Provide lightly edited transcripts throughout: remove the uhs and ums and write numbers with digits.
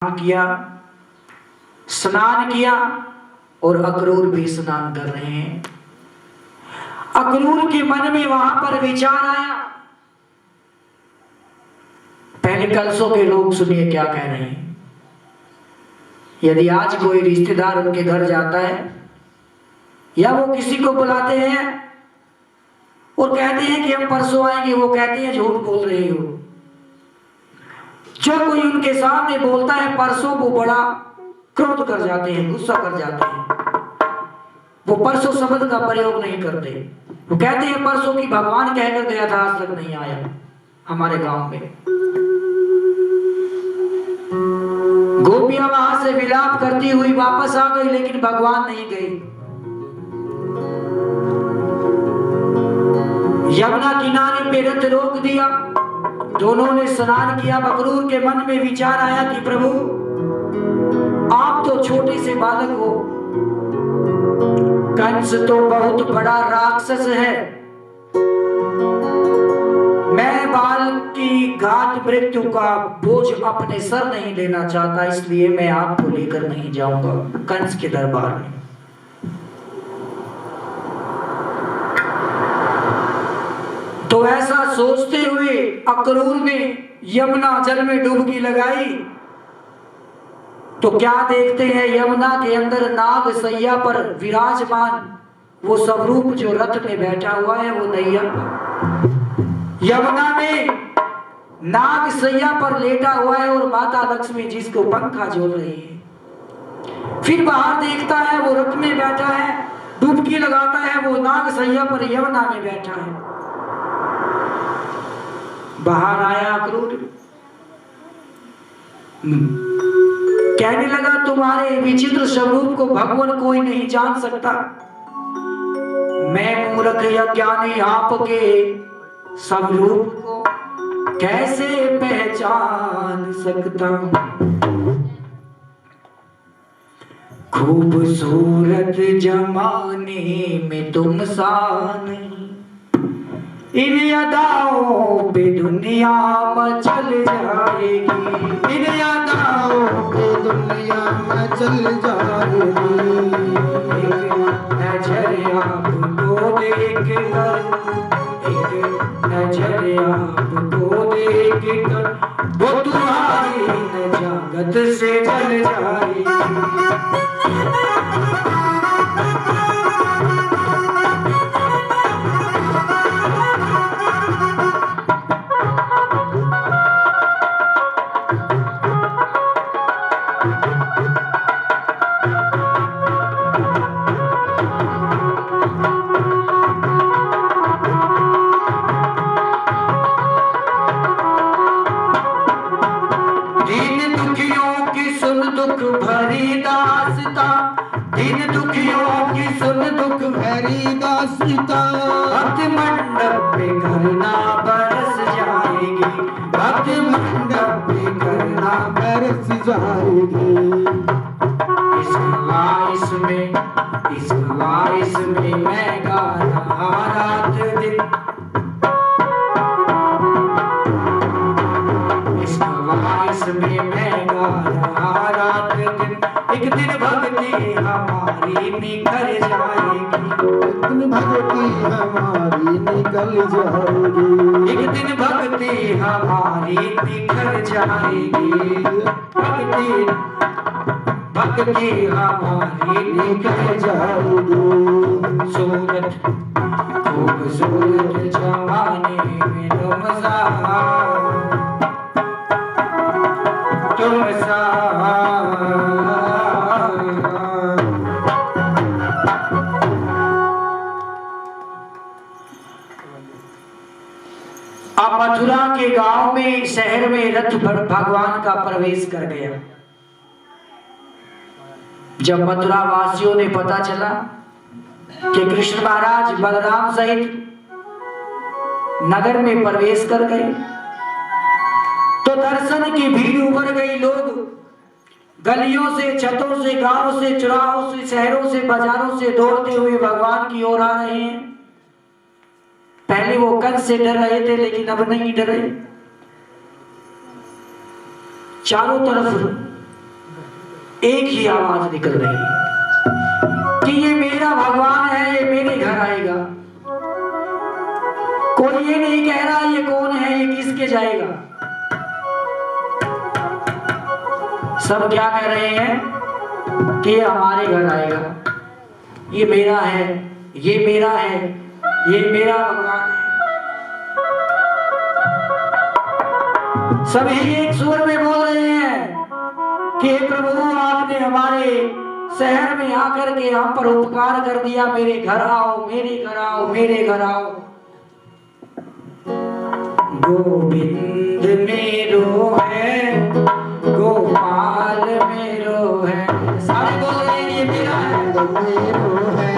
किया, स्नान किया और अक्रूर भी स्नान कर रहे हैं। अक्रूर के मन में वहां पर विचार आया। पहले कलशों के लोग सुनिए क्या कह रहे हैं। यदि आज कोई रिश्तेदार उनके घर जाता है या वो किसी को बुलाते हैं और कहते हैं कि हम परसों आएंगे, वो कहते हैं झूठ बोल रहे हो। जो कोई उनके सामने बोलता है परसों, वो बड़ा क्रोध कर जाते हैं, गुस्सा कर जाते हैं। वो परसों शब्द का प्रयोग नहीं करते। वो कहते हैं परसों की भगवान कहकर गया था, आज तक नहीं आया हमारे गांव में। गोपियां वहां से विलाप करती हुई वापस आ गई, लेकिन भगवान नहीं गई। यमुना किनारे पे रथ रोक दिया, दोनों ने स्नान किया। अक्रूर के मन में विचार आया कि प्रभु आप तो छोटे से बालक हो, कंस तो बहुत बड़ा राक्षस है, मैं बाल की घात मृत्यु का बोझ अपने सर नहीं लेना चाहता, इसलिए मैं आपको लेकर नहीं जाऊंगा कंस के दरबार में। तो ऐसा सोचते हुए अक्रूर ने यमुना जल में डुबकी लगाई। तो क्या देखते हैं, यमुना के अंदर नाग सैया पर विराजमान वो स्वरूप जो रथ में बैठा हुआ है, वो नैया यमुना में नाग सैया पर लेटा हुआ है और माता लक्ष्मी जिसको पंखा झोल रही है। फिर बाहर देखता है वो रथ में बैठा है, डुबकी लगाता है, वो नाग सैया पर यमुना में बैठा है। बाहर आया अक्रूर, कहने लगा तुम्हारे विचित्र स्वरूप को भगवान कोई नहीं जान सकता। मैं मूर्ख या ज्ञानी आपके स्वरूप को कैसे पहचान सकता हूं। खूबसूरत जमाने में तुम सा नहीं, इन अदाओं पे दुनिया मचल जाएगी, इन अदाओं पे दुनिया मचल जाएगी। एक नजर आपको देख कर, एक नजर आपको देख कर वो तुम्हारी नजाकत से जल जाएगी। भक्ति मंडप पे करना बरस जाएगी, भक्ति मंडप पे करना बरस जाएगी। इस वाइस में मैं गा रहा रात दिन, इस वाइस में मैं गा रहा रात दिन। एक दिन भक्ति हमारी निखर जाएगी, भक्ति हमारी निकल जाएगी, एक दिन भक्ति हमारी निकल जाएगी, भक्ति हमारी निकल जाएगी। सूरत खूबसूरत जमाने में तुम सा मथुरा के गांव में, शहर में रथ भगवान का प्रवेश कर गया। जब मथुरा वासियों ने पता चला कि कृष्ण महाराज बलराम सहित नगर में प्रवेश कर गए, तो दर्शन की भीड़ उमड़ गई। लोग गलियों से, छतों से, गांवों से, चौराहों से, शहरों से, बाजारों से दौड़ते हुए भगवान की ओर आ रहे हैं। पहले वो कंस से डर रहे थे, लेकिन अब नहीं डरे। चारों तरफ एक ही आवाज निकल रही है कि ये मेरा भगवान है, ये मेरे घर आएगा। कोई ये नहीं कह रहा ये कौन है, ये किसके जाएगा। सब क्या कह रहे हैं कि ये हमारे घर आएगा, ये मेरा है, ये मेरा है, ये मेरा भगवान है। सभी एक सुर में बोल रहे हैं कि प्रभु आपने हमारे शहर में आकर के हम पर उपकार कर दिया, मेरे घर आओ, मेरे घर आओ, मेरे घर आओ। गोविंद मेरो है, गोपाल मेरो है। सारे बोल रहे हैं ये मेरा है, मेरो है,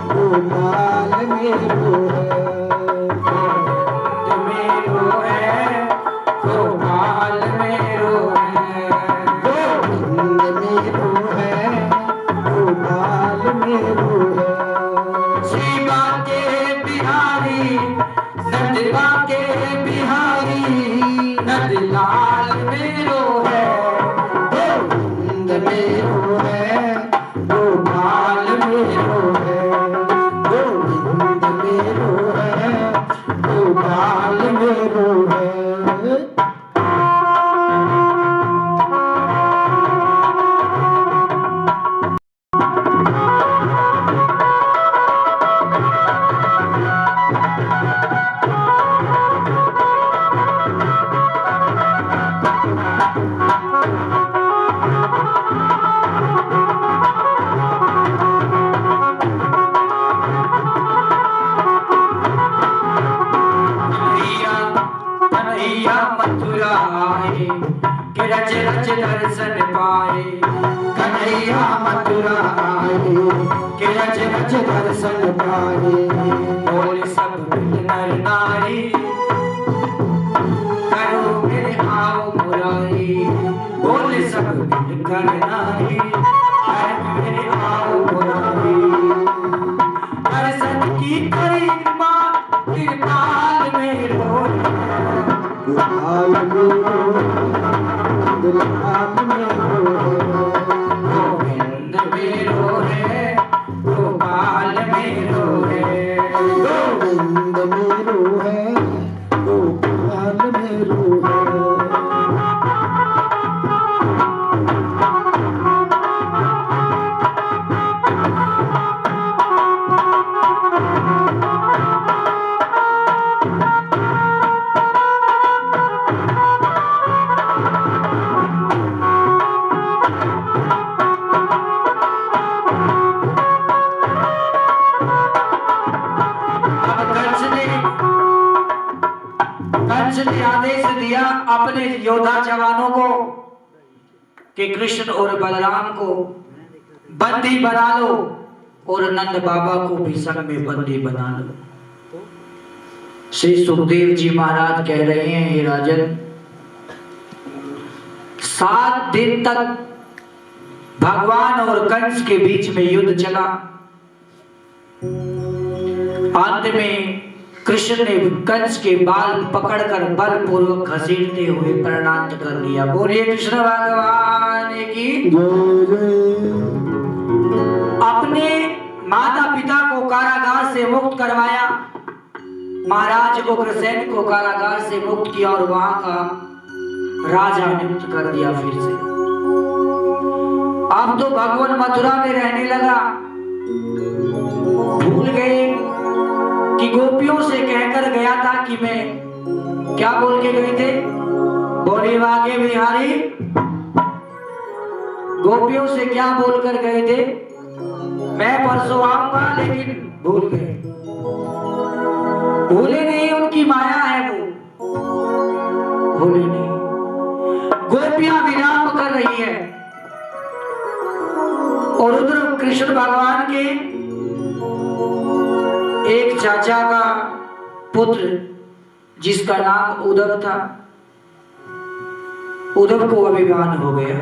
गोपाल मेरो है। गोविंद मेरो है, गोपाल मेरो है। गोविंद मेरो है, गोपाल मेरो है। शिवा के बिहारी, नंदवा के बिहारी, नंदलाल मेरो है। गोविंद मेरो है, गोपाल मेरो है। गोविंद मेरो है, गोपाल मेरो है। मथुरा आए कि रच रच दर्शन पाए। कन्हैया मथुरा आए कि रच रच दर्शन पाए। बोल सब नर नारी, करो मेरे आओ मुरारी। बोल सब नर नारी, करो मेरे आओ मुरारी। दर्शन की करी कृपा, कृपाल मेरो गोपाल मेरो, दुल्हान मेरो है। गोविंद मेरो है, गोपाल मेरो है। गोविंद मेरो है, गोपाल मेरो है। कंस ने आदेश दिया अपने योद्धा जवानों को कि कृष्ण और बलराम को बंदी बना लो और नंद बाबा को भी संग में बंदी बना लो। श्री सुखदेव जी महाराज कह रहे हैं, हे राजन, 7 दिन तक भगवान और कंस के बीच में युद्ध चला। अंत में कृष्ण ने कंस के बाल पकड़कर बलपूर्वक घसीटते हुए प्रणाम कर दिया। बोलिए कृष्ण भगवान की। अपने माता पिता को कारागार से मुक्त करवाया, महाराज उग्रसेन को कारागार से मुक्त किया और वहां का राजा नियुक्त कर दिया फिर से। अब तो भगवान मथुरा में रहने लगा। भूल गए कि गोपियों से कहकर गया था कि मैं क्या बोल के गए थे, बोले वागे बिहारी। गोपियों से क्या बोलकर गए थे, मैं परसों आऊंगा, लेकिन भूल गए। भूले नहीं, उनकी माया है वो, भूले नहीं। गोपियां विराम कर रही है और उधर कृष्ण भगवान के एक चाचा का पुत्र जिसका नाम उद्धव था, उद्धव को अभिमान हो गया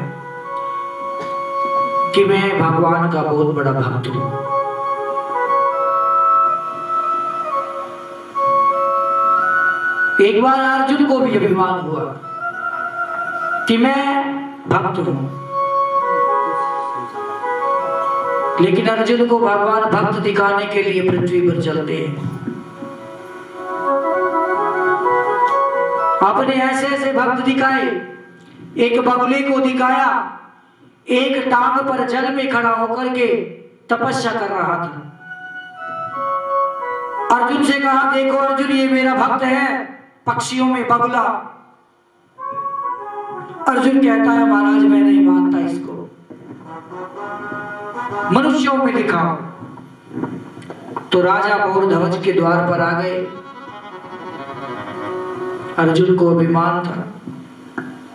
कि मैं भगवान का बहुत बड़ा भक्त हूं। एक बार अर्जुन को भी अभिमान हुआ कि मैं भक्त हूं। लेकिन अर्जुन को भगवान भक्त दिखाने के लिए पृथ्वी पर चलते हैं। आपने ऐसे ऐसे भक्त दिखाए, एक बगुले को दिखाया, एक टांग पर जल में खड़ा होकर के तपस्या कर रहा था। अर्जुन से कहा, देखो अर्जुन, ये मेरा भक्त है, पक्षियों में बगुला। अर्जुन कहता है, महाराज मैं नहीं मानता इसको, मनुष्यों में दिखाओ। तो राजा गौरध्वज के द्वार पर आ गए। अर्जुन को अभिमान था,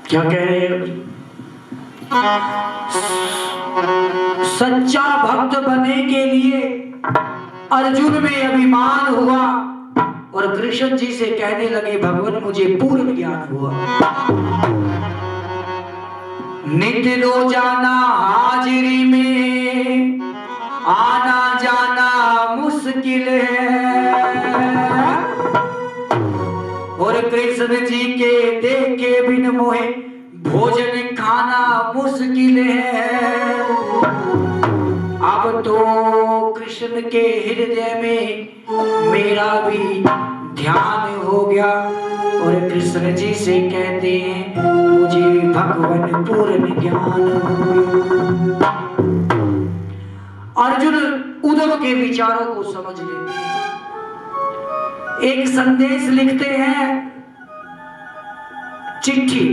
क्या कह रहे हैं? सच्चा भक्त बनने के लिए अर्जुन में अभिमान हुआ और कृष्ण जी से कहने लगे, भगवान मुझे पूर्ण ज्ञान हुआ, नित्य रोजाना हाजिरी में आना जाना मुश्किल है और कृष्ण जी के देखे बिन मोहे भोजन खाना मुश्किल है। अब तो कृष्ण के हृदय में मेरा भी ध्यान हो गया और कृष्ण जी से कहते हैं, मुझे भगवान पूर्ण ज्ञान हो गया। अर्जुन उद्धव के विचारों को समझ लेते हैं, एक संदेश लिखते हैं, चिट्ठी,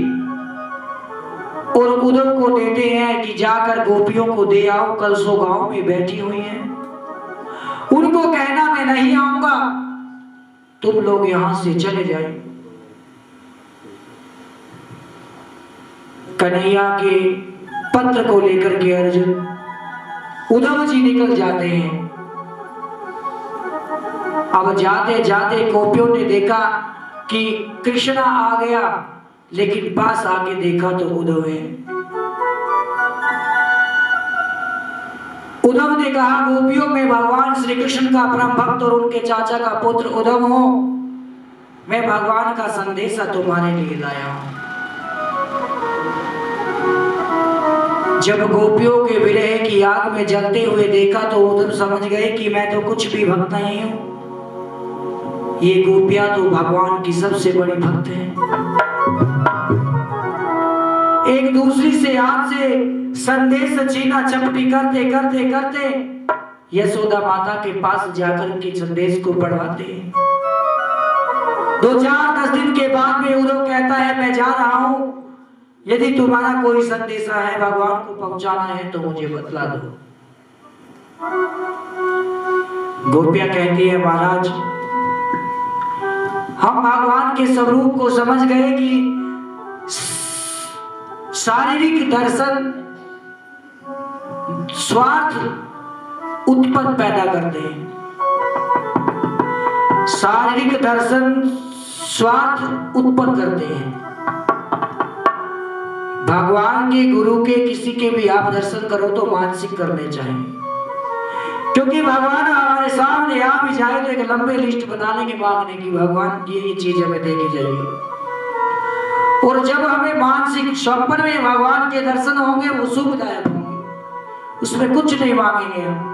और उद्धव को देते हैं कि जाकर गोपियों को दे आओ, कल सो गांव में बैठी हुई हैं, उनको कहना मैं नहीं आऊंगा, तुम लोग यहां से चले जाए। कन्हैया के पत्र को लेकर के अर्जुन उद्धव जी निकल जाते हैं। अब जाते जाते गोपियों ने देखा कि कृष्णा आ गया, लेकिन पास आके देखा तो उद्धव है। उद्धव ने कहा, गोपियों में भगवान श्री कृष्ण का परम भक्त और उनके चाचा का पुत्र उद्धव हो, मैं भगवान का संदेशा तुम्हारे लिए लाया हूं। जब गोपियों के विरह की आग में जलते हुए देखा तो उद्धव समझ गए कि मैं तो कुछ भी भक्त नहीं हूं, ये गोपियां तो भगवान की सबसे बड़ी भक्त हैं। एक दूसरी से हाथ से संदेश छीना चपटी करते करते करते यशोदा माता के पास जाकर उनके संदेश को पढ़वाते हैं। 2-4-10 दिन के बाद में उद्धव कहता है, मैं जा रहा हूं, यदि तुम्हारा कोई संदेशा है भगवान को पहुंचाना है तो मुझे बतला दो। गोपियां कहती है, महाराज हम भगवान के स्वरूप को समझ गए कि शारीरिक दर्शन स्वार्थ उत्पन्न पैदा करते हैं, शारीरिक दर्शन स्वार्थ उत्पन्न करते हैं। भगवान के गुरु के किसी के भी आप दर्शन करो तो मानसिक करने चाहिए, क्योंकि भगवान हमारे सामने आ भी जाए तो एक लंबे लिस्ट बना लेंगे मांगने की, भगवान ये चीज हमें देके जाइए। और जब हमें मानसिक स्वप्न में भगवान के दर्शन होंगे वो शुभदायक होंगे, उसमें कुछ नहीं मांगेंगे हम।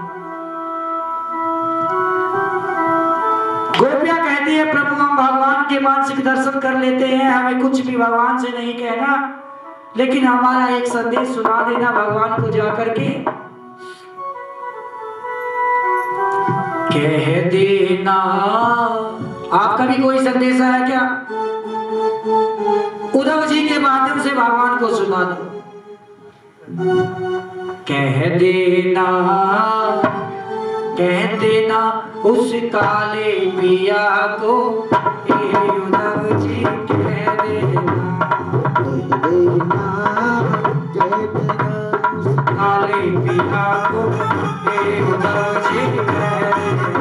गोपियां कहती है, प्रभु हम भगवान के मानसिक दर्शन कर लेते हैं, हमें कुछ भी भगवान से नहीं कहना, लेकिन हमारा एक संदेश सुना देना भगवान को जाकर के। कह देना, आपका भी कोई संदेश है क्या? उद्धव जी के माध्यम से भगवान को सुना दो। कह देना, कह देना उस काले पिया को, उद्धव जी कह देना, काले पिया को उद्धव जी कह देना।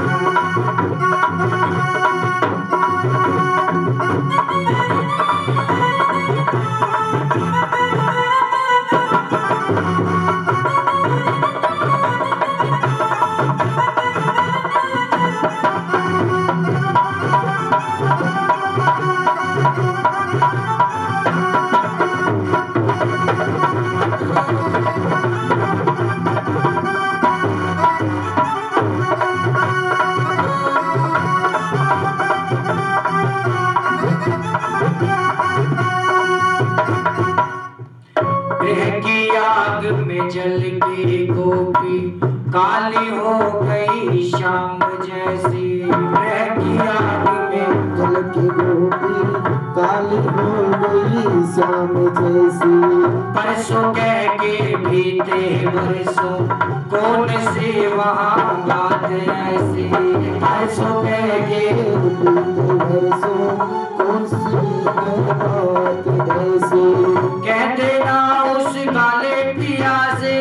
ग्रह की आग में जल के गोपी काली हो गई श्याम जैसी। ग्रह की आग में जल की गोपी काली हो गई श्याम जैसी। परसों कह के बीते बरसों कौन से वहाँ बात ऐसी। परसों कह के बीते बरसों कौन सी है बात ऐसी। कहते ना उस काले पिया से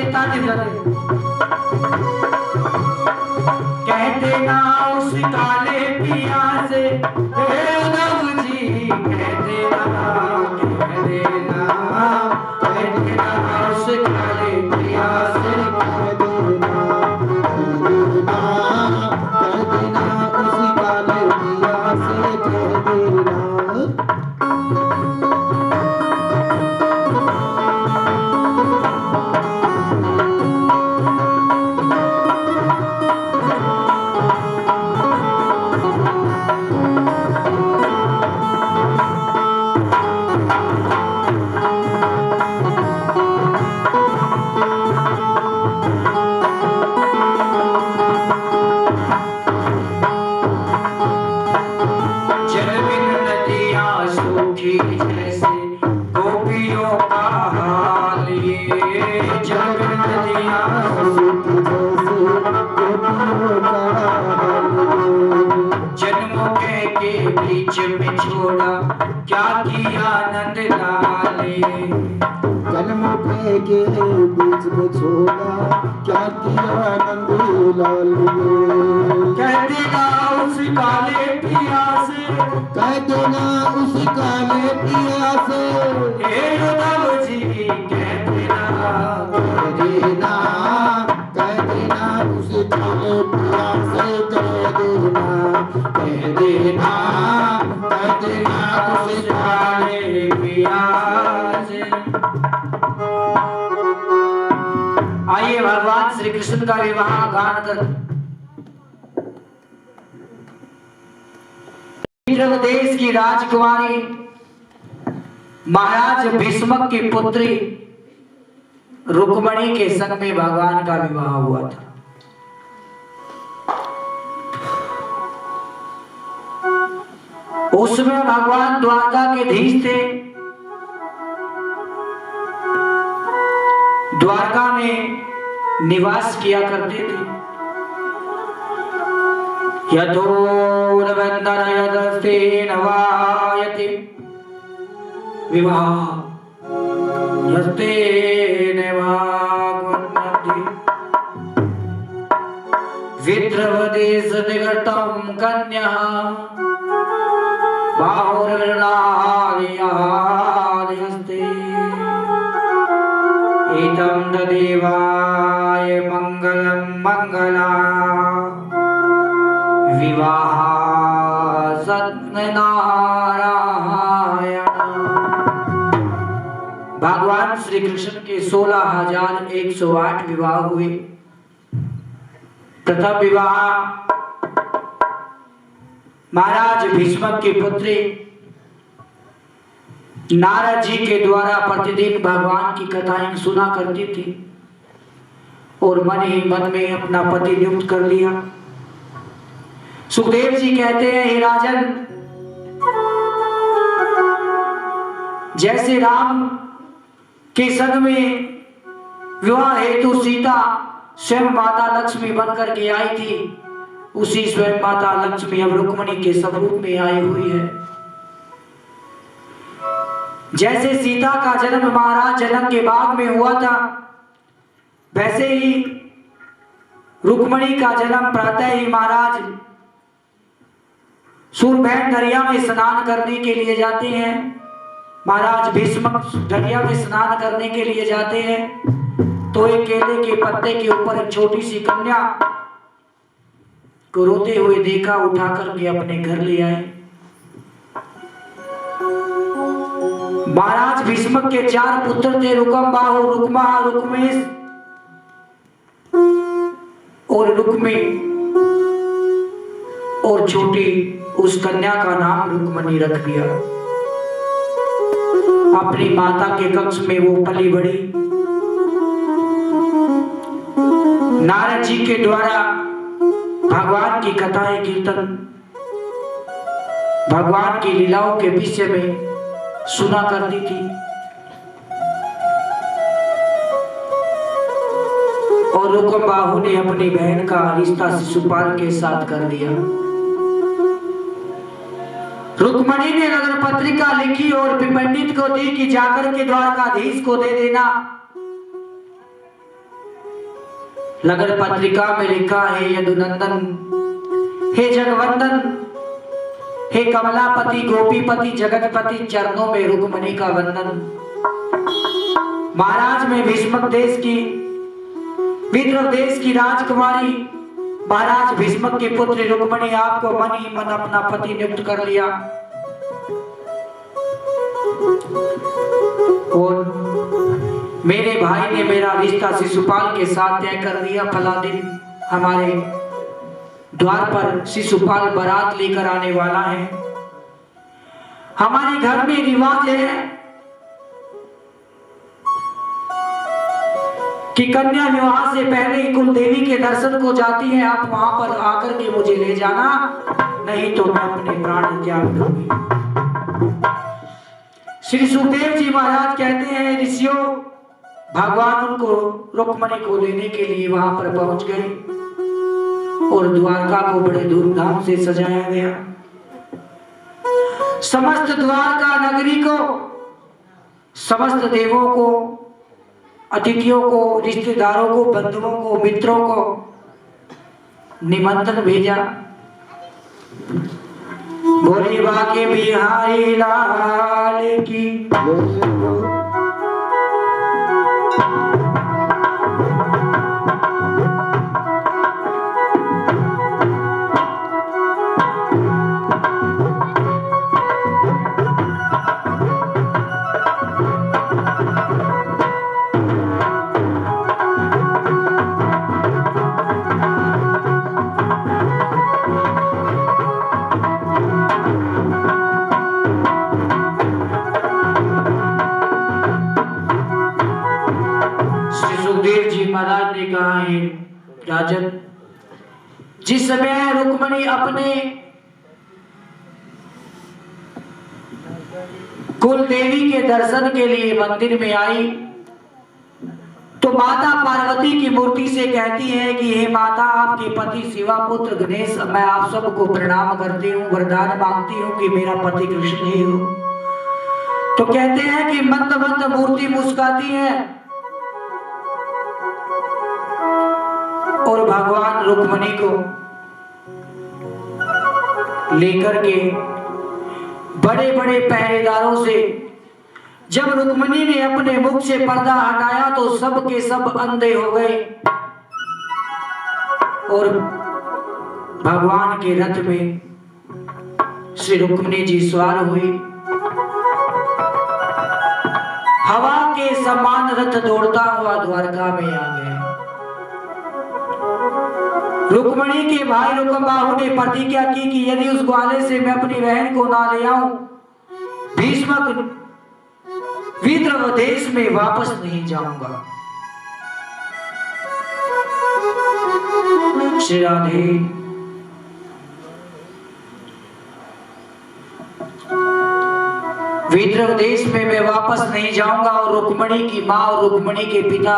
कहते ना उस काले पिया से हे उद्धव जी। कहते ना उस काले पिया से। कह देना उसी काले पिया से कह देना। जैसे गोपियों का हाल ये। जल नदियाँ जन्मों के बीच में छोड़ा क्या किया नंद लाले। जन्म के बीच में छोड़ा क्या किया नंद लाल। कह देना उस काले पिया से। कह देना उस काले पिया से। हे उद्धव जी कह देना। कह देना उस काले पिया से कह देना। कह देना उस काले पिया से। आइए भगवान श्री कृष्ण का विवाह गान कर देश की राजकुमारी महाराज भीष्मक की पुत्री रुक्मणी के संग में भगवान का विवाह हुआ था। उसमें भगवान द्वारका के धीश थे। द्वारका में निवास किया करते थे। यथोरवंदन यदस्ते नवायते विवाह यस्ते नवागुण्यति विद्रवदेश निकटं कन्या बाहुर्नार्यस्ते एतं तदेवाय मंगलम मंगला विवाह सत्यनारायण। भगवान श्री कृष्ण के 16,108 विवाह हुए। प्रथम विवाह महाराज भीष्मक की पुत्री नारद जी के द्वारा प्रतिदिन भगवान की कथाएं सुना करती थी और मन ही मन में अपना पति नियुक्त कर लिया। सुखदेव जी कहते हैं, हे राजन, जैसे राम के संग में विवाह हेतु सीता स्वयं माता लक्ष्मी बनकर के आई थी, उसी स्वयं माता लक्ष्मी अब रुक्मणी के स्वरूप में आई हुई है। जैसे सीता का जन्म महाराज जनक के बाग में हुआ था, वैसे ही रुक्मणी का जन्म प्रातः ही महाराज सूरभैन दरिया में स्नान करने के लिए जाते हैं। महाराज भीष्मक दरिया में स्नान करने के लिए जाते हैं तो एक केले के पत्ते के ऊपर एक छोटी सी कन्या को रोते हुए देखा, उठा करके अपने घर ले आए। महाराज भीष्मक के 4 पुत्र थे, रुकम, बाहु, रुक्मा, रुक्मेश और रुक्मी, और छोटी उस कन्या का नाम रुक्मणी रख दिया। अपनी माता के कक्ष में वो पली बड़ी। नारद जी के द्वारा भगवान की कथाएं कीर्तन, भगवान की लीलाओं के विषय में सुना करती थी। और रुकम बाहु ने अपनी बहन का रिश्ता शिशुपाल के साथ कर दिया। रुक्मणी ने नगर पत्रिका लिखी और पंडित को दी कि जाकर के द्वारकाधीश को दे देना। नगर पत्रिका में लिखा है, यदुनंदन, हे जगवंदन, हे कमलापति, गोपीपति, जगतपति, चरणों में रुक्मणी का वंदन। महाराज में भीष्मक देश की, विदर्भ देश की राजकुमारी महाराज भीष्मक के पुत्र रुक्मणी आपको मन ही मन अपना पति नियुक्त कर लिया। और मेरे भाई ने मेरा रिश्ता शिशुपाल के साथ तय कर दिया। फला दिन हमारे द्वार पर शिशुपाल बारात लेकर आने वाला है। हमारे घर में रिवाज है कि कन्या विवाह से पहले ही कुल देवी के दर्शन को जाती है। आप वहां पर आकर के मुझे ले जाना, नहीं तो मैं अपने प्राण त्याग दूंगी। श्री सुखदेव जी महाराज कहते हैं, ऋषियों, भगवान उनको रुक्मणी को लेने के लिए वहां पर पहुंच गए और द्वारका को बड़े धूमधाम से सजाया गया। समस्त द्वारका नगरी को, समस्त देवों को, अतिथियों को, रिश्तेदारों को, बंधुओं को, मित्रों को निमंत्रण भेजा। बोले बाके बिहारी लाल की। महाराज ने कहा है, राजन, जिस समय रुक्मणी अपने कुल देवी के दर्शन के लिए मंदिर में आई तो माता पार्वती की मूर्ति से कहती है कि हे माता, आपके पति शिवा पुत्र गणेश, मैं आप सबको प्रणाम करती हूँ, वरदान मांगती हूँ कि मेरा पति कृष्ण ही हो। तो कहते हैं कि मंद मंद मूर्ति मुस्काती है और भगवान रुक्मणी को लेकर के बड़े बड़े पहरेदारों से जब रुक्मणी ने अपने मुख से पर्दा हटाया तो सब के सब अंधे हो गए और भगवान के रथ में श्री रुक्मणी जी सवार हुई। हवा के समान रथ दौड़ता हुआ द्वारका में आ गया। रुक्मणी के भाई रुकम बाहु ने प्रतिज्ञा की कि यदि उस ग्वाले से मैं अपनी बहन को ना ले आऊं, भीष्मक विदर्भ देश में वापस नहीं जाऊंगा। श्री राधे। विदर्भ देश में मैं वापस नहीं जाऊंगा। और रुक्मणी की मां और रुक्मणी के पिता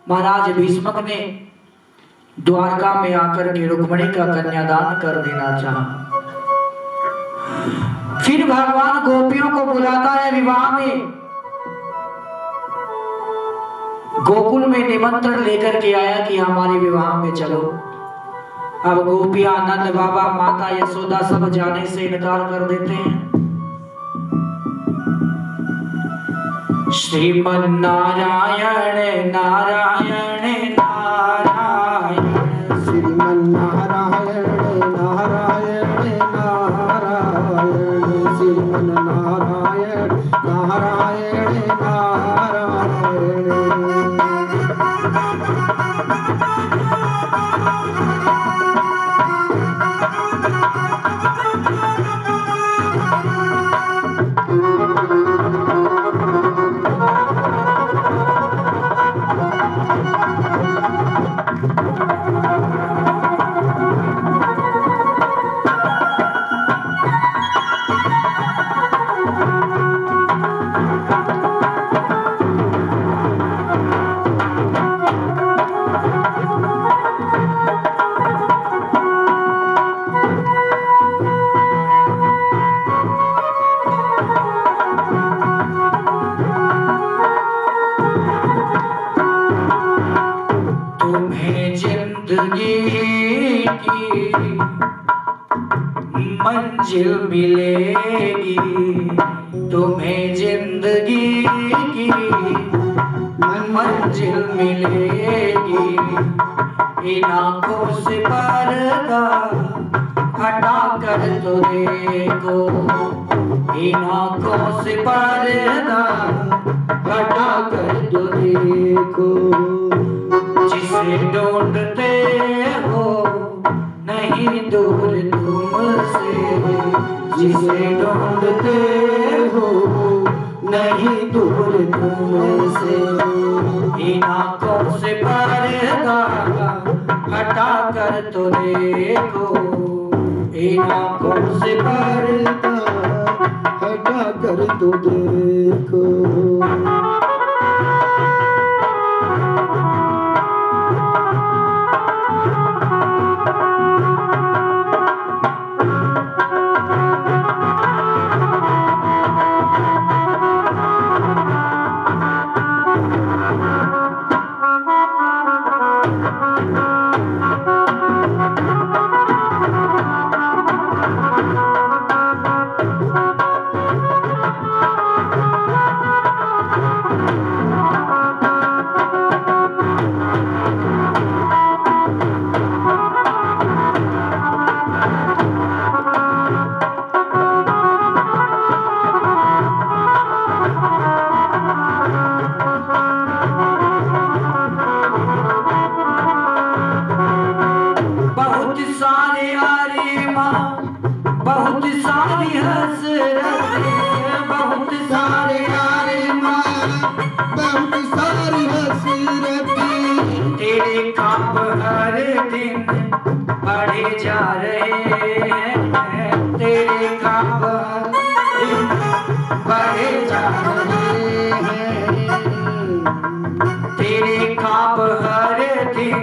महाराज भीष्मक ने द्वारका में आकर के रुक्मणी का कन्यादान कर देना चाहा। फिर भगवान गोपियों को बुलाता है विवाह में। गोकुल में निमंत्रण लेकर के आया कि हमारे विवाह में चलो। अब गोपियां, नंद बाबा, माता यशोदा सब जाने से इनकार कर देते हैं। श्रीमन नारायण नारायण नारायण, श्रीमन नारायण नारायण नारायण, श्रीमन नारायण नारायण नारायण। तुम्हें जिंदगी की मंजिल मिलेगी, तुम्हें जिंदगी की मंजिल मिलेगी। इन आँखों से पर्दा हटा कर तो देखो, इन आँखों से पर्दा हटा कर तो देखो। जिसे ढूंढते हो नहीं दूर तुमसे, जिसे ढूंढते हो नहीं दूर तुमसे। इन आँखों से पर्दा हटा कर तो देखो, इन आँखों से पर्दा हटा कर तो देखो। बहुत सारी हसरतें, बहुत सारे बहुत सारी हसरतें, तेरे ख्वाब हर दिन बढ़े जा रहे हैं, तेरे ख्वाब हर दिन बढ़े जा रहे हैं, तेरे ख्वाब हर दिन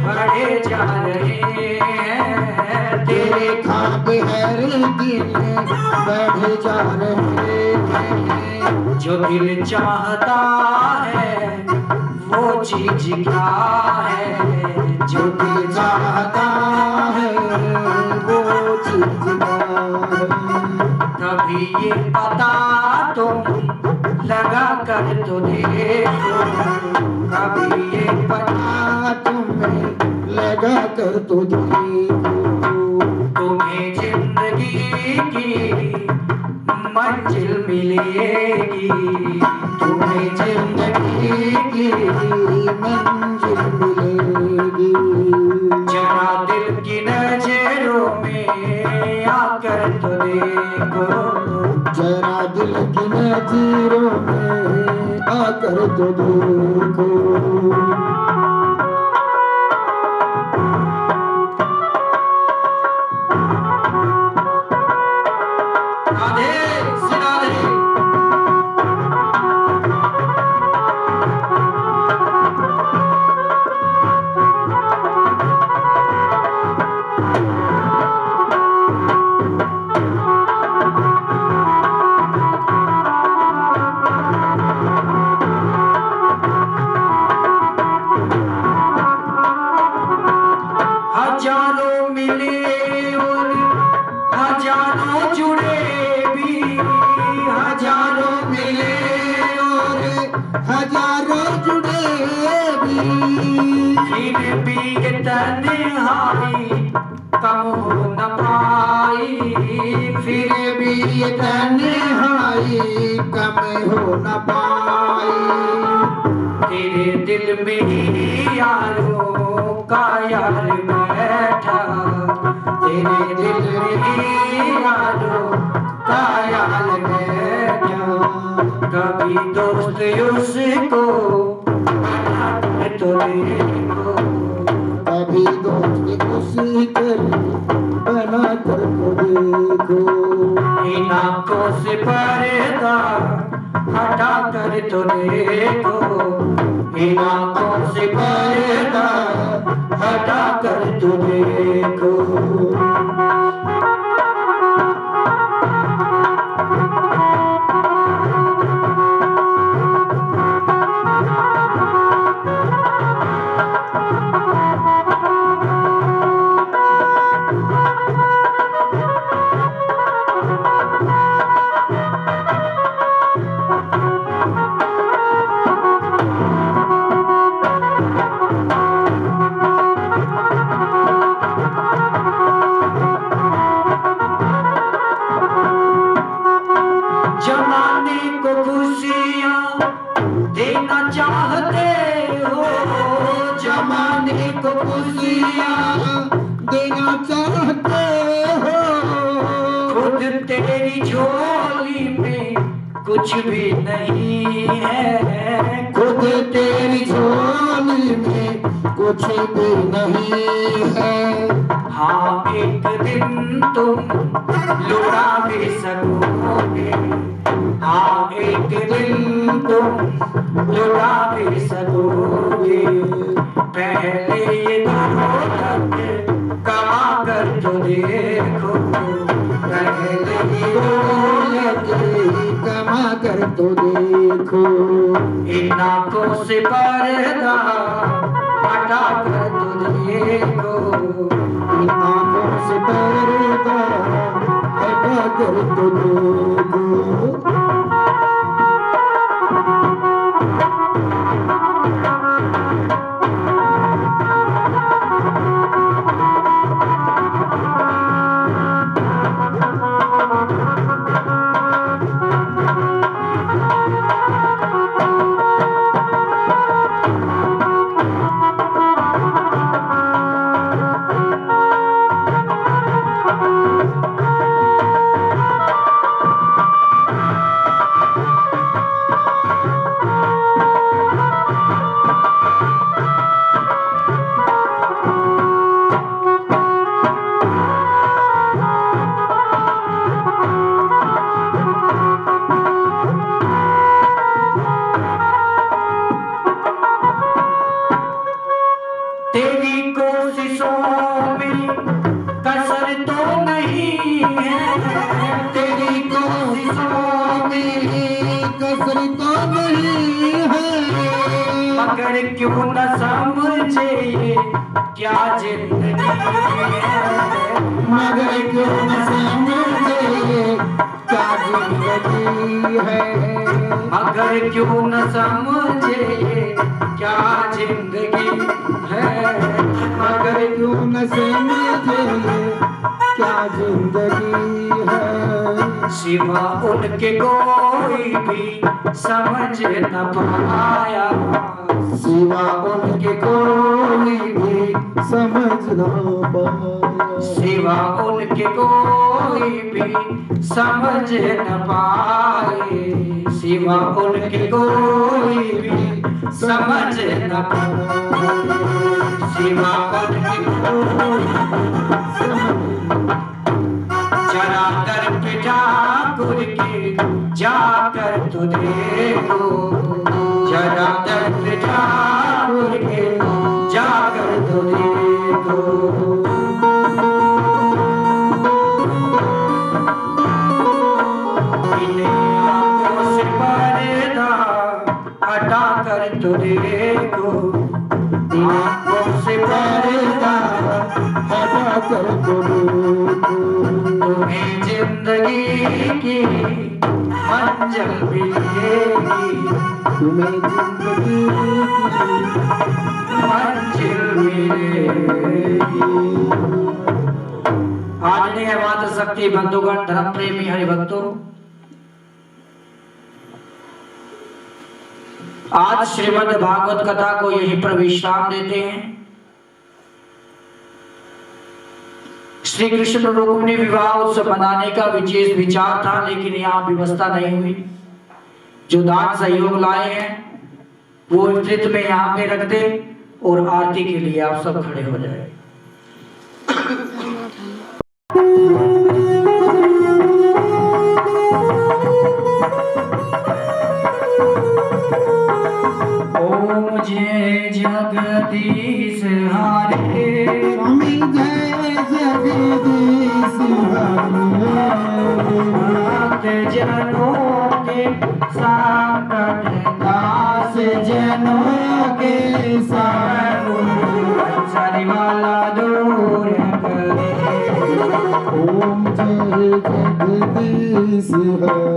बढ़े जा रहे हैं, तेरे ख्वाब हर दिन बढ़े जा रहे हैं। जो दिल चाहता है वो चीज क्या है, जो दिल चाहता है वो चीज क्या है। कभी ये पता तुम लगा कर तो देखो, कभी ये पता तुम्हें लगा कर तो देखो। तुम्हें जिंदगी की मंजिल मिलेगी, तुम्हें जिंदगी की मंजिल मिलेगी। जरा दिल की नजरों में आकर तो देखो, जरा दिल की नजरों में आकर तो देखो। हजारों मिले और हजारों जुड़े भी, हजारों मिले और हजारों जुड़े भी, फिर भी ये तन्हाई कम हो न पाई, फिर भी ये तन्हाई कम हो न पाई। तेरे दिल में यारों का यार बैठा, तेरे दिल में यारों का यार बैठा। कभी दोस्त उसको बना तो देखो, कभी दोस्त उसी कर बना कर तो देखो। इन आँखों से पर्दा हटा कर तो देखो, इन आँखों से पर्दा हटा कर तो देखो। खुशियाँ देना चाहते हो। खुद तेरी झोली में कुछ भी नहीं है, खुद तेरी झोली में कुछ भी नहीं है। हाँ एक दिन तुम लुटा भी सकोगे, हाँ एक दिन तुम लुटा भी सकोगे। पहले ये दौलत कमा कर तो देखो, पहले ये दौलत कमा कर तो देखो। इन आंखों से पर्दा हटा कर तो देखो, इन आंखों से पर्दा हटा कर तो देखो। तेरी कोशिशों में कसर तो नहीं है, तेरी कोशिशों में कसर तो नहीं है। मगर क्यों न समझे ये क्या जिंदगी है, मगर क्यों न समझे ये क्या जिंदगी है। मगर क्यों न समझे ये क्या जिंदगी है, मगर क्यों न समझे ये क्या जिंदगी है। सिवा उनके कोई भी समझ न पाया, सिवा उनके कोई भी समझ ना पाया। सिवा उनके कोई भी समझ न पाए, सिवा उनके कोई भी समझ न पाए, सिवा उनके जरा दर पे ठाकुर के जाकर तो देखो, जरा दर पे ठाकुर के जाकर तो देखो। हटा कर तो देखो, आंखों से पर्दा हटा कर तो देखो। तुम्हें जिंदगी की मंजिल मिलेगी, तुम्हें जिंदगी की मंजिल मिलेगी। आदरणीय मातृ शक्ति बंधुगण, धर्म प्रेमी हरिभक्तों, आज श्रीमद् भागवत कथा को यहीं पर विश्राम देते हैं। श्री कृष्ण रुक्मिणी विवाह उत्सव मनाने का विशेष विचार था, लेकिन यहाँ व्यवस्था नहीं हुई। जो दान सहयोग लाए हैं वो विस्तृत में यहाँ पे रख दे और आरती के लिए आप सब खड़े हो जाए। ओम जय जगदीश हरे, स्वामी जय जगदीश हरे। भक्त जनों के संकट दास जनों के संसारी वाला दूर करे। ओम जय जगदीश हरे।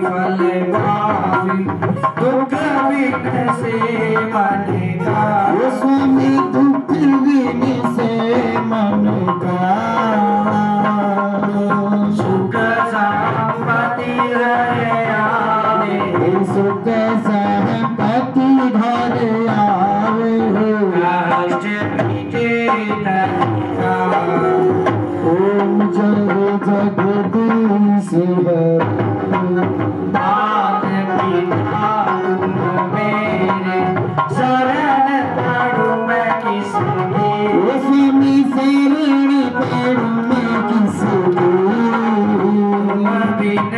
फल पावी दुख विघ्न से मन का, स्वामी दुख विघ्न से मन का। सुख संपत्ति हरे आवे, सुख संपत्ति पति घर आवे कष्ट बीते तनिका ओम जय जगदीश हरे मात पिता तुम मेरे शरण पड़ूं मैं किसकी ओ स्वामी शरण पड़ूं मैं किसकी तुम बिन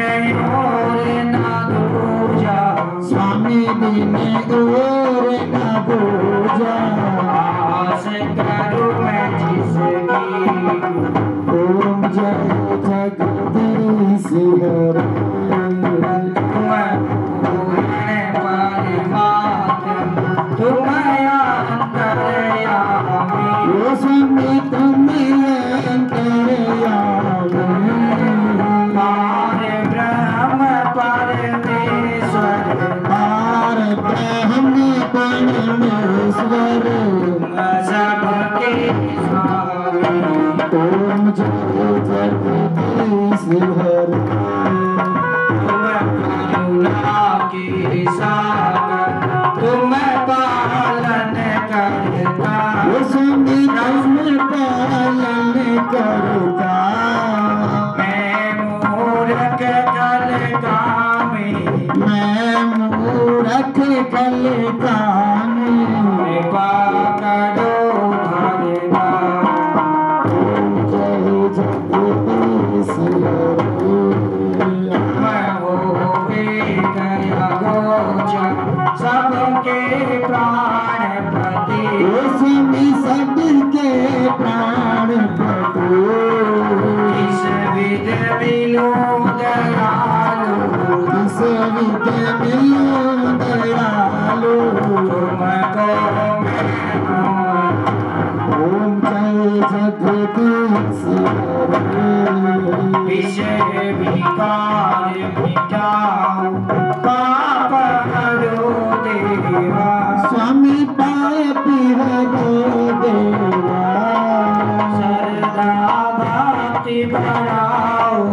और ना दूजा स्वामी बिन और न दूजा आस करूं मैं जिसकी ओम जय जगदीश हरे तुम पूर्ण परमात्मा तुम अंतर्यामी ओ स्वामी तुम अंतर्यामी पार ब्रह्म परमेश्वर पार ब्रह्म परमेश्वर सबके स्वामी ओम जय जगदीश हरे तुम करुणा के सागर तुम पालन करता ओ स्वामी तुम पालन करता मैं मूर्ख कल कामी मैं मूरख कल कामी कृपा करो भगवान ओम जय जगदीश हरे मैं हो गया गोचर सबके प्राणपति ओ स्वामी सबके प्राणपति इस विध मिलो दयालु किस विध मिलो दयालु तुमको ओम जय जगदीश हरे विषय विकार मिटाओ पाप हरो देवा स्वामी पापी हरो देवा श्रद्धा भक्ति बढ़ाओ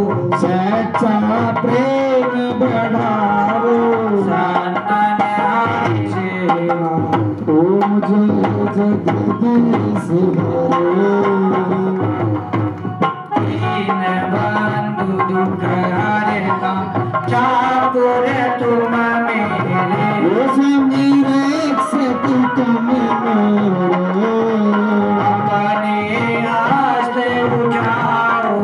सच्चा प्रेम बढ़ाओ सनातन हरि सेवा ओम जय जगदीश हरे दीन बंधु दुख हरता ठाकुर तुम मेरे ओ स्वामी रक्षक तुम मेरे अपने हस्त उठाओ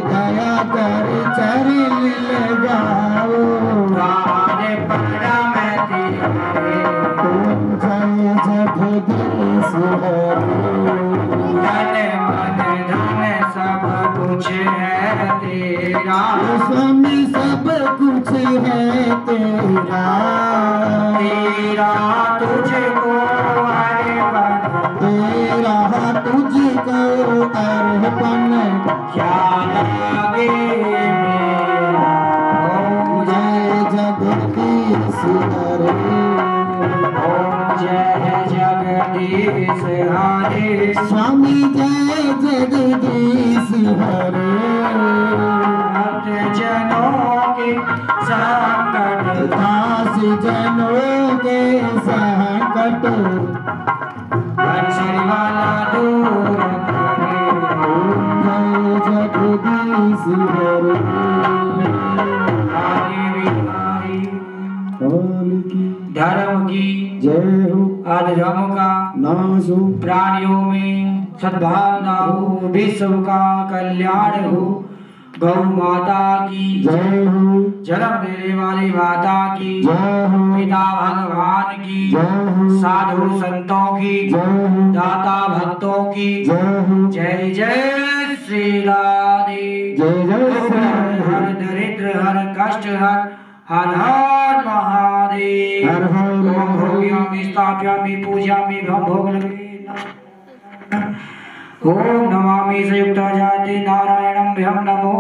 दया कर चरण लगाओ द्वार परम तेरे ओम जय जगदीश हरे धन मन धन सब कुछ है तेरा ओ स्वामी सब कुछ है तेरा तेरा तुझको अर्पण तेरा तुझको अर्पण क्या लागे मेरा ओम जय जगदीश हरे ओम जय जगदीश हरे स्वामी जय जगदीश हरे भक्त जनों के संकट दास जनों के संकट बंसरी वाला दूर करे ओम जय जगदीश हरे आदि बिहारी काल की धर्म की जय हो अधर्म का नाश हो प्राणियों में सद्भावना हो विश्व का कल्याण हो गौ माता की जय हो जन्म देने वाली माता की जय हो पिता भगवान की जय हो साधु संतों की जय हो दाता भक्तों की जय हो जय जय श्री राधे जय जय श्री हर दरिद्र हर कष्ट हर हर हर महादेव हर हर ओम महादेव। भोग्यामि स्थाप्यामि पूजयामि भम भोग लगे ओम नमामि संयुक्त जाति नारायणं भ्यं नमो